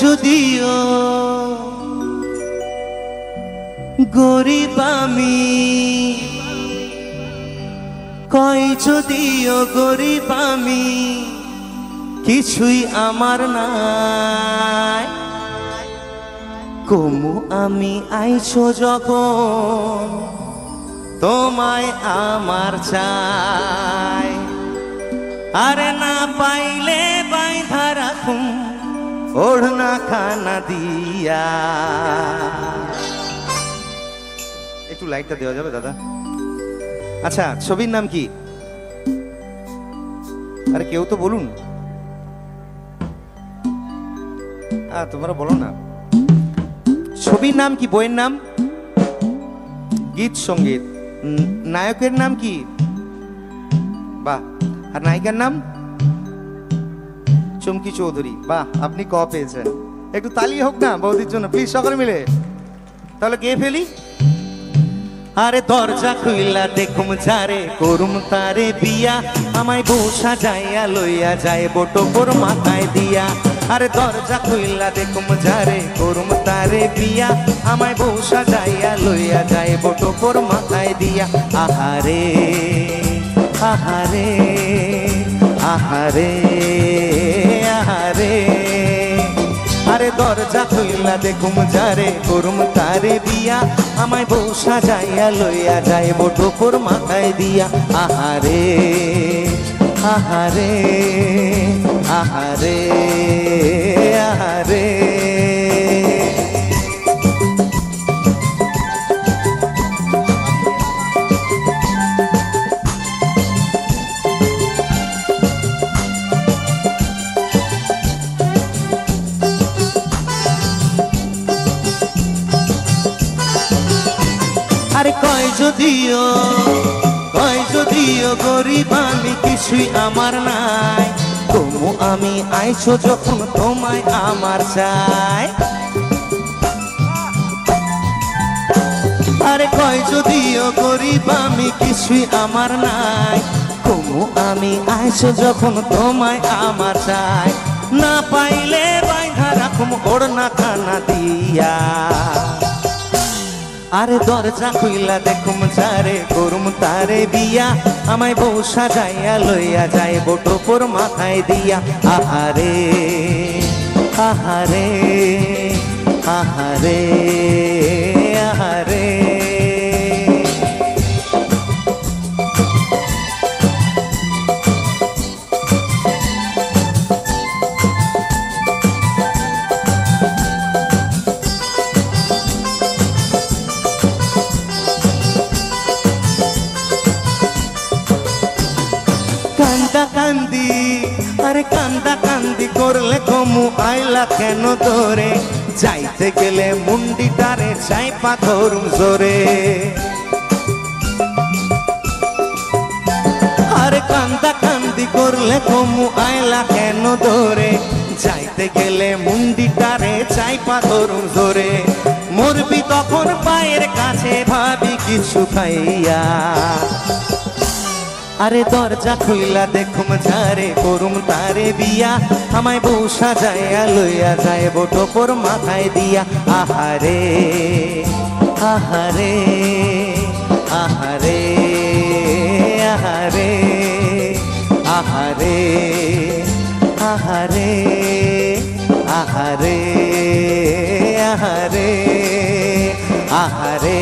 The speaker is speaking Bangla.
যদিও গরিব আমি, কয় যদিও গরিব আমি, কিছুই আমার নাই। কমু আমি আইছো যখন, তোমায় আমার চাই। আরে না পাইলে বাইধা রাখুম ওড়না খানা দিয়া। একটু লাইটটা দেওয়া যাবে দাদা? আচ্ছা, ছবির নাম কি? আরে কেউ তো বলুন। তোমরা বলো না। ছবির নাম কি? বইয়ের নাম? গীত সঙ্গীত। নায়কের নাম কি? বাহ। আর নায়িকার নাম? চুমকি চৌধুরী। বাহ, আপনি ক পেয়েছেন। একটু তালি হোক না বৌদির জন্য প্লিজ, সকলে মিলে। তাহলে কে ফেলি? আরে দরজা খুইলা দেখুম যারে, করুম তারে বিয়া, আমায় বউ সাজাইয়া লইয়া যায় বটকর মাথায় দিয়া। আরে দরজা খুইলা দেখুম যারে, করুম তারে বিয়া, আমায় বউ সাজাইয়া লইয়া যায় বটকর মাথায় দিয়া। আহারে আহারে আহারে আহারে। আরে দরজা খুইলা দেখুম যারে, করুম তারে বিয়া, আমায় বউ সাজাইয়া লইয়া যায় বটকর মাথায় দিয়া। আহারে আহারে আহারে আহারে। আরে কয় যদিও গরিব আমি, কিছুই আমার নাই। তবু আমি আইছো যখন, তোমায় আমার চাই। আরে কয় যদিও গরিব আমি, কিছুই আমার নাই। তবু আমি আইছো যখন, তোমায় আমার চাই। না পাইলে বাইধা রাখুম ওড়না খানা দিয়া। আরে দরজা খুইলা দেখুম যারে, করুম তারে বিয়া, আমায় বউ সাজাইয়া লইয়া যায় বটকর মাথায় দিয়া। আহারে আহারে আহারে আহারে। কান্দা কান্দি, আরে কান্দা কান্দি করলে কমু আইলা কেন তোরে, যাইতে গেলে মুন্ডিটারে চাই পাথরুম জোরে। আরে কান্দা কান্দি করলে কমু আইলা কেন তোরে, যাইতে গেলে মুন্ডিটারে চাই পাথরুম জোরে। মরবি তখন পায়ের কাছে, ভাবি কিছু খাইয়া। আরে দরজা খুইলা দেখুম যারে, করুম তারে বিয়া, আমায় বউ সাজাইয়া লইয়া যায় বটকর মাথায় দিয়া। আহারে আহারে আহারে আহারে আহারে আহারে আহারে আহারে আহারে।